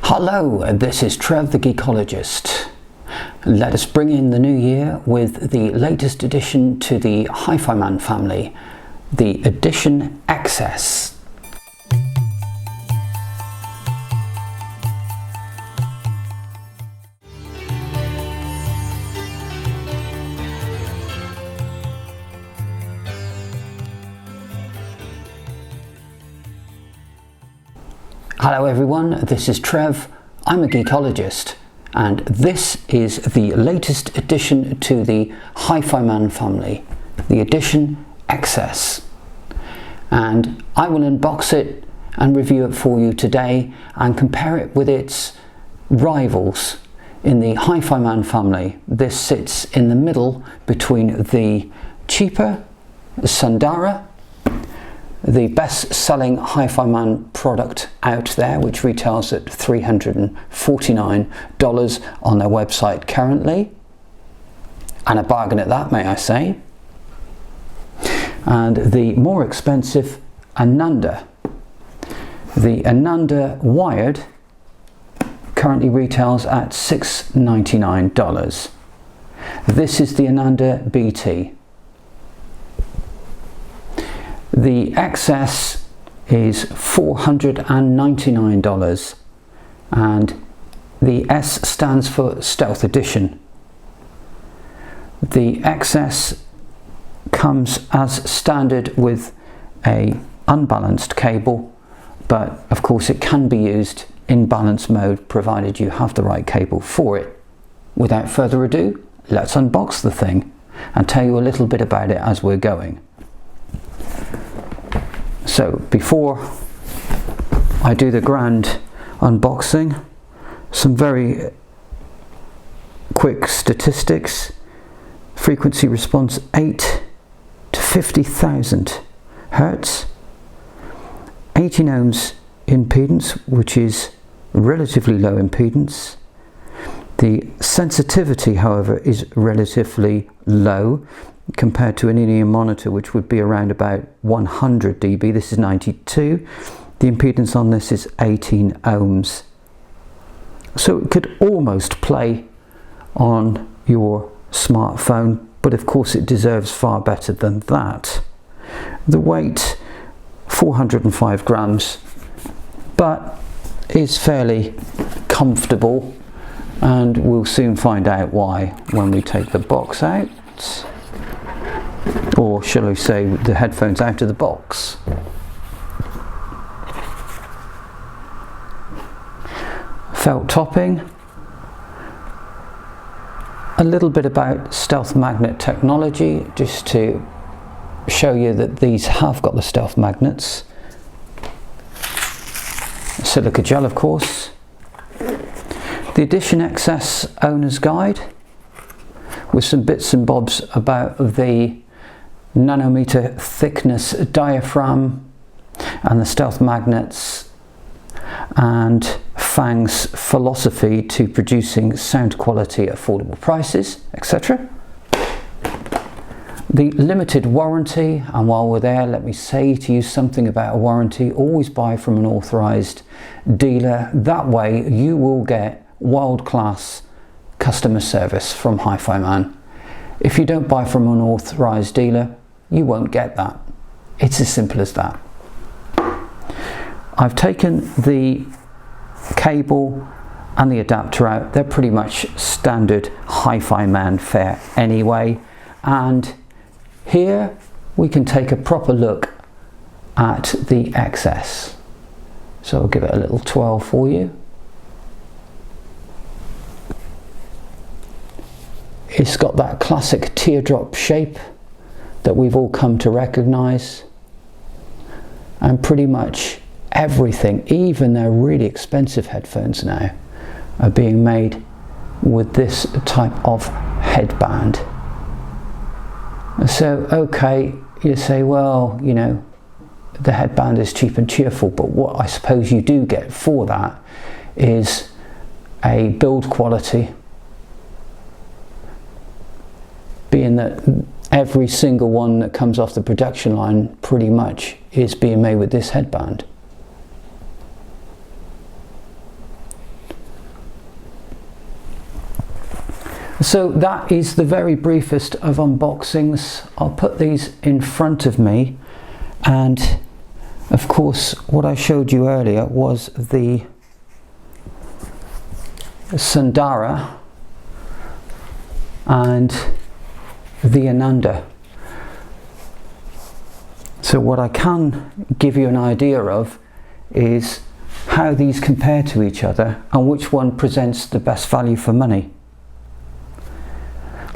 Hello, this is Trev the Geekologist. Let us bring in the new year with the latest addition to the HifiMan family, the Edition XS. Hello everyone, this is Trev, I'm a geekologist, and this is the latest addition to the HifiMan family, the Edition XS. And I will unbox it and review it for you today and compare it with its rivals in the HifiMan family. This sits in the middle between the cheaper Sundara, the best-selling HifiMan product out there, which retails at $349 on their website currently, and a bargain at that, may I say, and the more expensive Ananda. The Ananda wired currently retails at $699. This is the Ananda BT. The XS is $499 and the S stands for Stealth Edition. The XS comes as standard with a unbalanced cable, but of course it can be used in balance mode provided you have the right cable for it. Without further ado, let's unbox the thing and tell you a little bit about it as we're going. So before I do the grand unboxing, some very quick statistics. Frequency response 8 to 50,000 Hertz, 18 ohms impedance, which is relatively low impedance. The sensitivity, however, is relatively low compared to an in-ear monitor, which would be around about 100 dB. This is 92. The impedance on this is 18 ohms. So it could almost play on your smartphone, but of course it deserves far better than that. The weight, 405 grams, but is fairly comfortable, and we'll soon find out why when we take the box out. Or shall I say, the headphones out of the box. Felt topping. A little bit about stealth magnet technology, just to show you that these have got the stealth magnets. Silica gel, of course. The Edition XS owner's guide with some bits and bobs about the nanometer thickness diaphragm and the stealth magnets, and Fang's philosophy to producing sound quality at affordable prices, etc. The limited warranty, and while we're there, let me say to you something about a warranty. Always buy from an authorized dealer. That way you will get world-class customer service from HifiMan. If you don't buy from an authorized dealer, you won't get that. It's as simple as that. I've taken the cable and the adapter out. They're pretty much standard HifiMan fare anyway. And here we can take a proper look at the XS. So I'll give it a little twirl for you. It's got that classic teardrop shape that we've all come to recognize, and pretty much everything, even their really expensive headphones now, are being made with this type of headband. So okay, you say, well, you know, the headband is cheap and cheerful, but what I suppose you do get for that is a build quality, being that every single one that comes off the production line pretty much is being made with this headband. So that is the very briefest of unboxings. I'll put these in front of me, and of course what I showed you earlier was the Sundara and the Ananda. So what I can give you an idea of is how these compare to each other and which one presents the best value for money.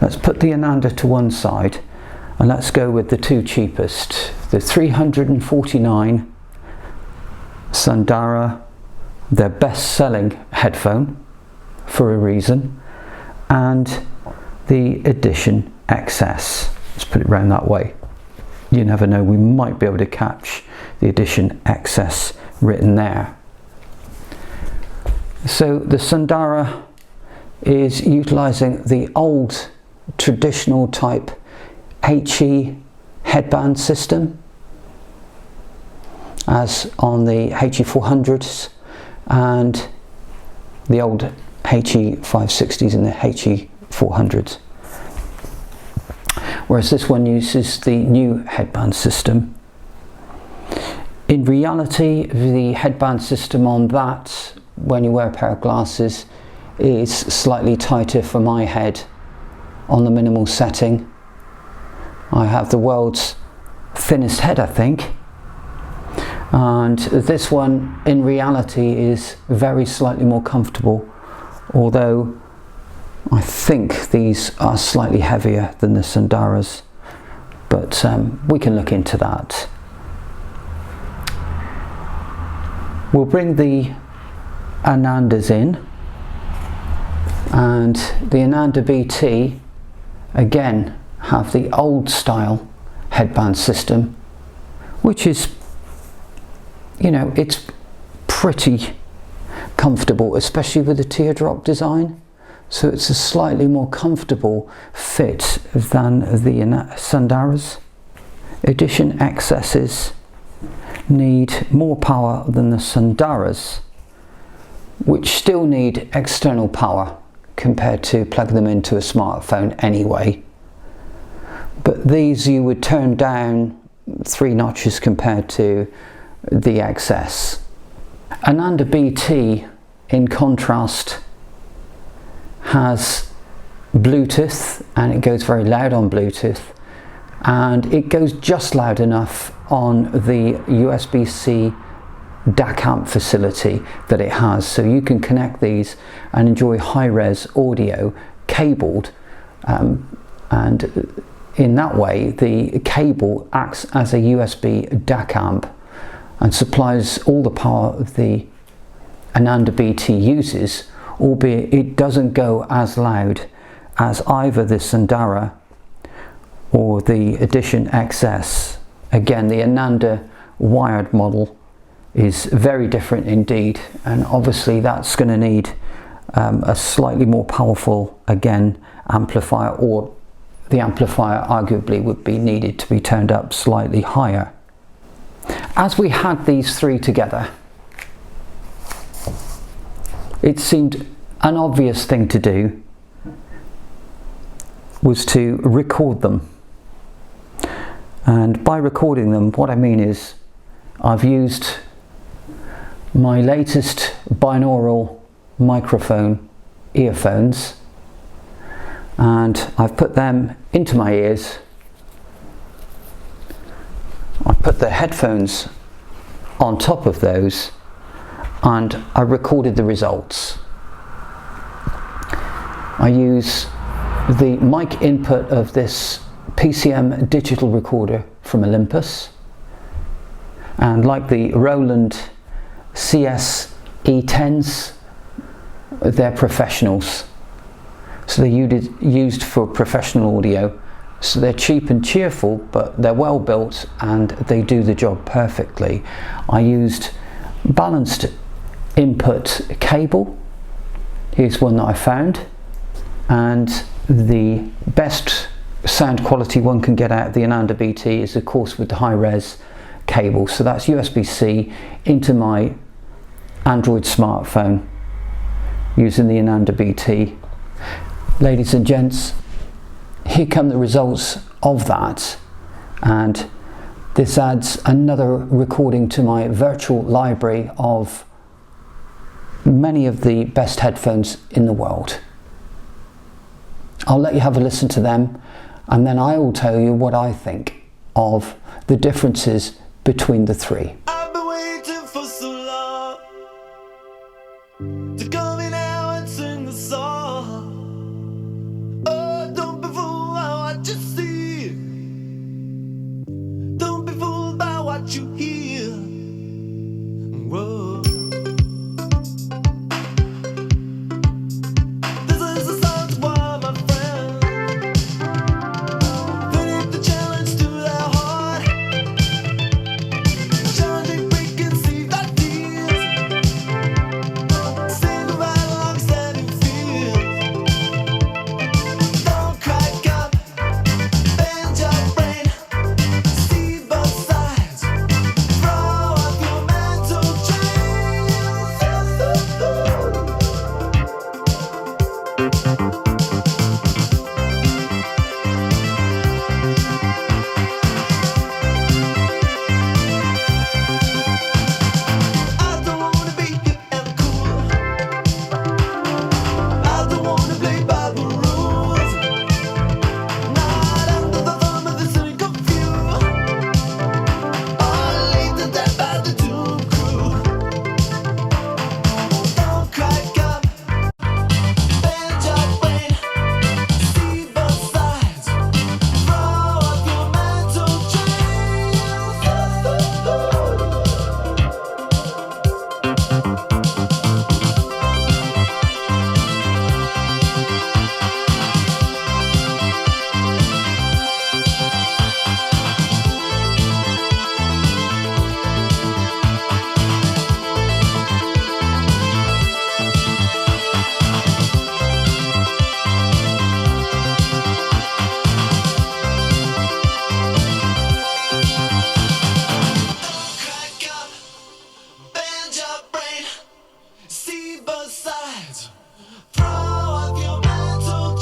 Let's put the Ananda to one side and let's go with the two cheapest. The 349 Sundara, their best-selling headphone for a reason, and the Edition XS. Let's put it round that way. You never know, we might be able to catch the Edition XS written there. So the Sundara is utilising the old traditional type HE headband system as on the HE400s and the old HE560s and the HE400s, whereas this one uses the new headband system. In reality, the headband system on that, when you wear a pair of glasses, is slightly tighter for my head on the minimal setting. I have the world's thinnest head, I think, and this one in reality is very slightly more comfortable, although I think these are slightly heavier than the Sundaras, but we can look into that. We'll bring the Anandas in, and the Ananda BT again have the old style headband system, which is, you know, it's pretty comfortable, especially with the teardrop design. So it's a slightly more comfortable fit than the Sundaras. Edition XS's need more power than the Sundaras, which still need external power compared to plug them into a smartphone anyway. But these you would turn down 3 notches compared to the XS. Ananda BT, in contrast, has Bluetooth, and it goes very loud on Bluetooth, and it goes just loud enough on the USB-C DAC amp facility that it has, so you can connect these and enjoy high-res audio cabled, and in that way the cable acts as a USB DAC amp and supplies all the power the Ananda BT uses, albeit it doesn't go as loud as either the Sundara or the Edition XS. Again, the Ananda wired model is very different indeed, and obviously that's going to need a slightly more powerful, again, amplifier, or the amplifier arguably would be needed to be turned up slightly higher. As we had these three together, it seemed an obvious thing to do was to record them. And by recording them, what I mean is I've used my latest binaural microphone earphones, and I've put them into my ears. I put the headphones on top of those, and I recorded the results. I use the mic input of this PCM digital recorder from Olympus, and like the Roland CS E10s, they're professionals, so they're used for professional audio. So they're cheap and cheerful, but they're well built and they do the job perfectly. I used balanced input cable. Here's one that I found, and the best sound quality one can get out of the Ananda BT is of course with the high-res cable. So that's USB-C into my Android smartphone using the Ananda BT. ladies and gents, here come the results of that, and this adds another recording to my virtual library of many of the best headphones in the world. I'll let you have a listen to them, and then I will tell you what I think of the differences between the three. I've been waiting for so long to come in now and sing the song. Oh, don't be fooled by what you see. Don't be fooled by what you hear. Whoa. This is a song to all my friends. Putting the challenge to their heart. Challenging preconceived ideas. Say goodbye to long-standing fears. Don't crack up, bend your brain. See both sides. Throw up your mental I don't wanna be hip and cool. I don't wanna play by the rules. Not under the thumb of the cynical few. Or lead to death by the doom crew. Don't crack up, bend your brain. See both sides. Throw up your mental crack up, bend your brain. See both sides. Throw up your mental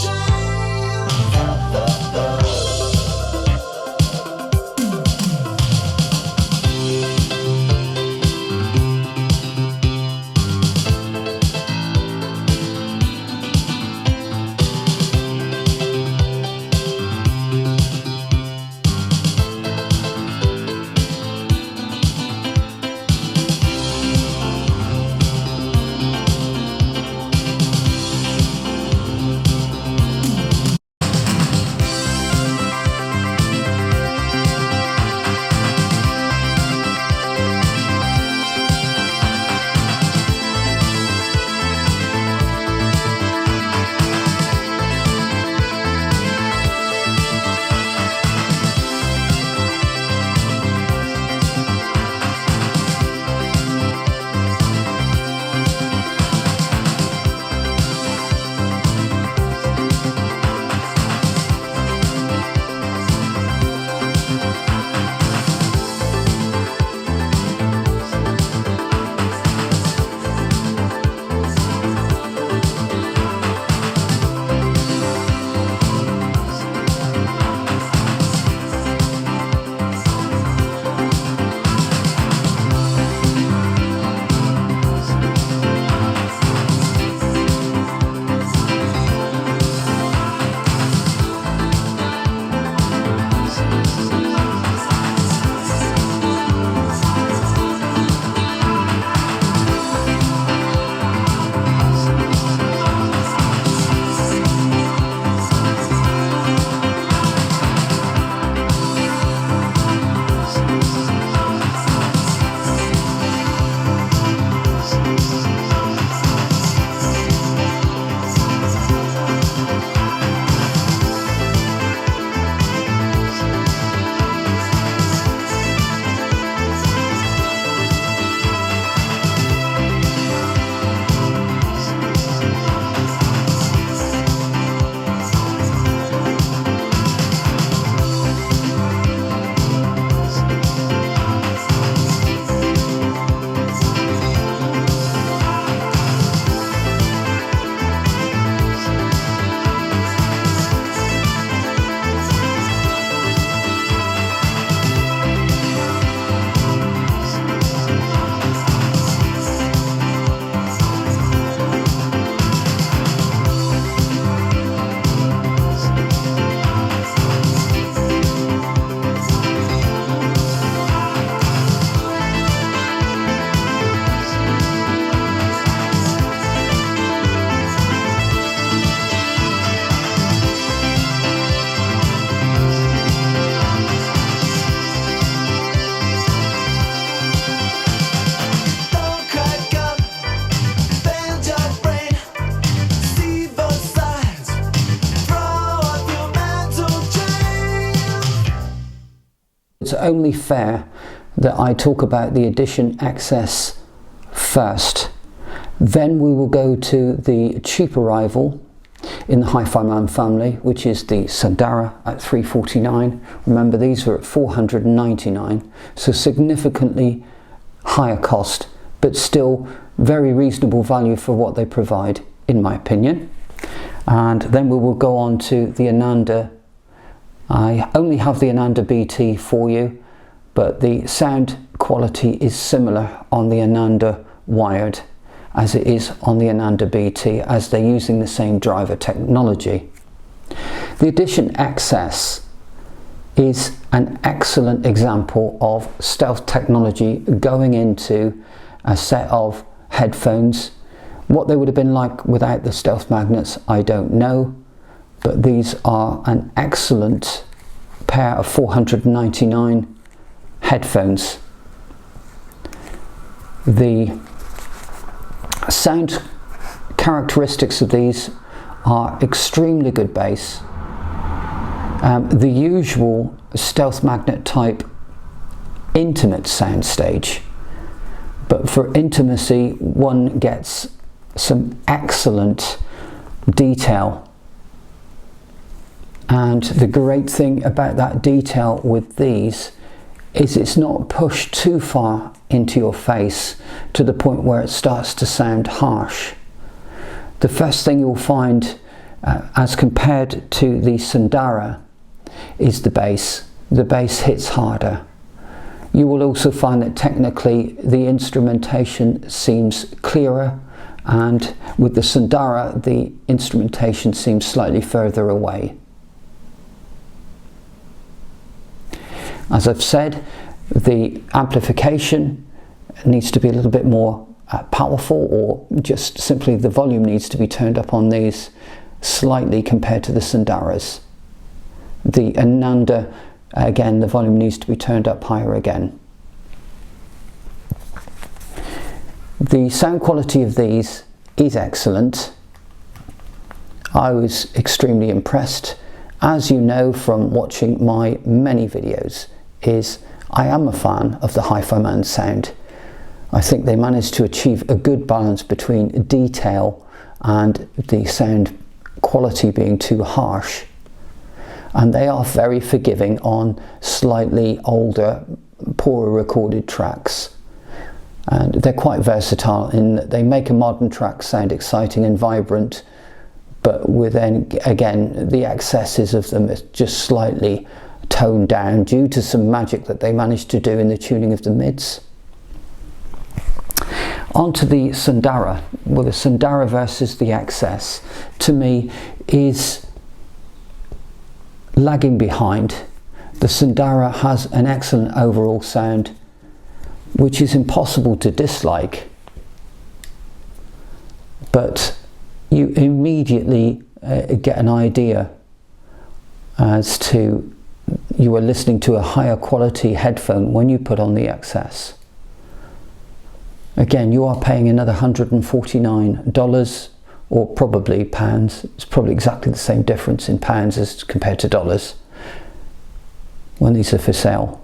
only fair that I talk about the Edition XS first. Then we will go to the cheaper rival in the HifiMan family, which is the Sundara at $349. Remember, these were at $499, so significantly higher cost, but still very reasonable value for what they provide, in my opinion. And then we will go on to the Ananda. I only have the Ananda BT for you, but the sound quality is similar on the Ananda wired as it is on the Ananda BT, as they're using the same driver technology. The Edition XS is an excellent example of stealth technology going into a set of headphones. What they would have been like without the stealth magnets, I don't know, but these are an excellent pair of $499 headphones. The sound characteristics of these are extremely good bass. The usual stealth magnet type intimate sound stage, but for intimacy one gets some excellent detail. And the great thing about that detail with these is it's not pushed too far into your face to the point where it starts to sound harsh. The first thing you'll find as compared to the Sundara is the bass. The bass hits harder. You will also find that technically the instrumentation seems clearer, and with the Sundara the instrumentation seems slightly further away. As I've said, the amplification needs to be a little bit more powerful, or just simply the volume needs to be turned up on these slightly compared to the Sundaras. The Ananda, again, the volume needs to be turned up higher again. The sound quality of these is excellent. I was extremely impressed. As you know from watching my many videos, I am a fan of the HifiMan sound. I think they managed to achieve a good balance between detail and the sound quality being too harsh. And they are very forgiving on slightly older, poorer recorded tracks. And they're quite versatile in that they make a modern track sound exciting and vibrant, but with, again, the excesses of them is just slightly toned down due to some magic that they managed to do in the tuning of the mids. On to the Sundara. Well, the Sundara versus the XS, to me, is lagging behind. The Sundara has an excellent overall sound, which is impossible to dislike, but you immediately get an idea as to you are listening to a higher quality headphone when you put on the XS. Again, you are paying another $149, or probably pounds. It's probably exactly the same difference in pounds as compared to dollars when these are for sale.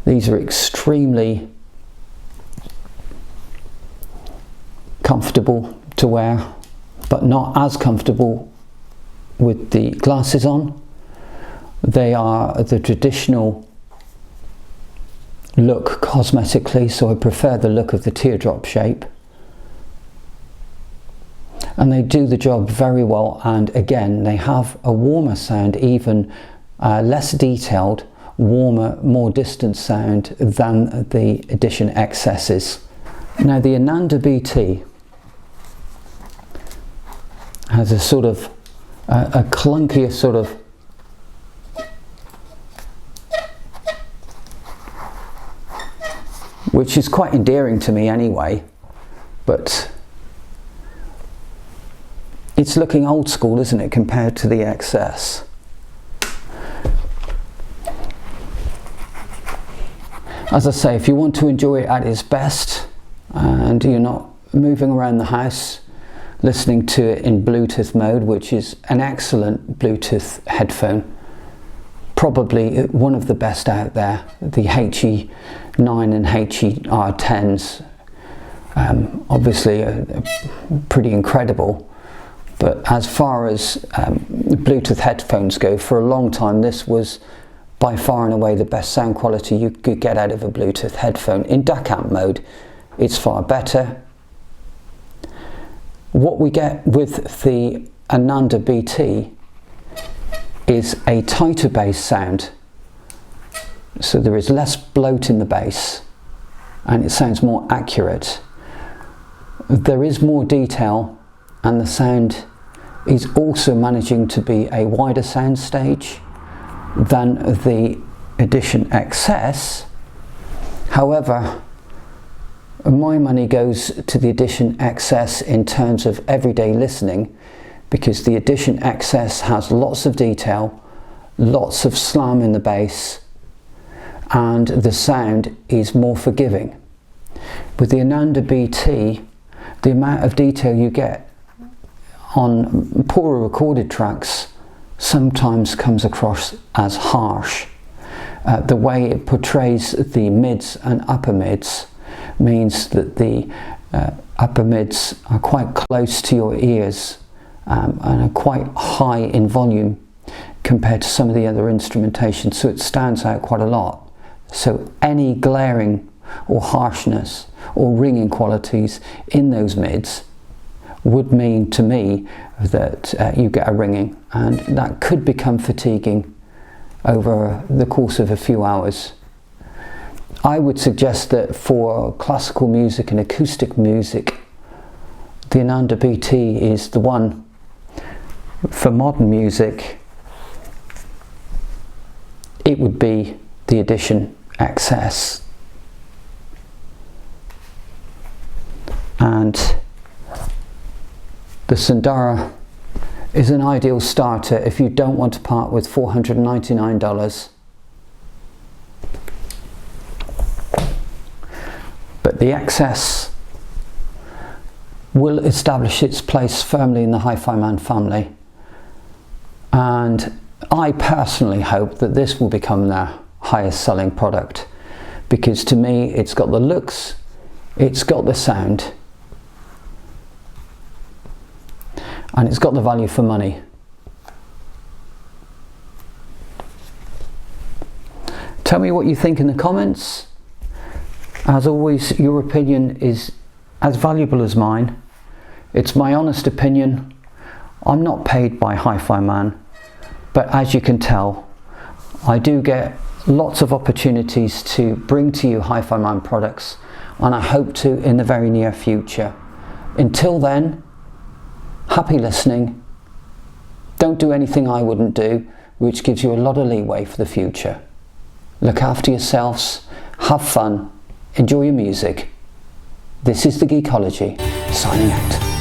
These are extremely comfortable to wear, but not as comfortable with the glasses on. They are the traditional look cosmetically, so I prefer the look of the teardrop shape. And they do the job very well, and again they have a warmer sound, even less detailed, warmer, more distant sound than the Edition XS's. Now the Ananda BT has a sort of a clunkier sort of which is quite endearing to me anyway, but it's looking old school, isn't it, compared to the XS. As I say, if you want to enjoy it at its best and you're not moving around the house listening to it in Bluetooth mode, which is an excellent Bluetooth headphone, probably one of the best out there. The HE9 and HER10s, obviously pretty incredible. But as far as Bluetooth headphones go, for a long time this was by far and away the best sound quality you could get out of a Bluetooth headphone. In DAC amp mode, it's far better. What we get with the Ananda BT is a tighter bass sound, so there is less bloat in the bass and it sounds more accurate. There is more detail, and the sound is also managing to be a wider sound stage than the Edition XS. However, my money goes to the Edition XS in terms of everyday listening, because the Edition XS has lots of detail, lots of slam in the bass, and the sound is more forgiving. With the Ananda BT, the amount of detail you get on poorer recorded tracks sometimes comes across as harsh. The way it portrays the mids and upper mids means that the upper mids are quite close to your ears and are quite high in volume compared to some of the other instrumentation, so it stands out quite a lot. So any glaring or harshness or ringing qualities in those mids would mean to me that you get a ringing, and that could become fatiguing over the course of a few hours. I would suggest that for classical music and acoustic music, the Ananda BT is the one. For modern music, it would be the Edition XS. And the Sundara is an ideal starter if you don't want to part with $499. But the XS will establish its place firmly in the HifiMan family, and I personally hope that this will become their highest selling product, because to me it's got the looks, it's got the sound, and it's got the value for money. Tell me what you think in the comments. As always, your opinion is as valuable as mine. It's my honest opinion. I'm not paid by HifiMan, but as you can tell, I do get lots of opportunities to bring to you HifiMan products, and I hope to in the very near future. Until then, happy listening. Don't do anything I wouldn't do, which gives you a lot of leeway for the future. Look after yourselves, have fun, enjoy your music. This is the Geekology, signing out.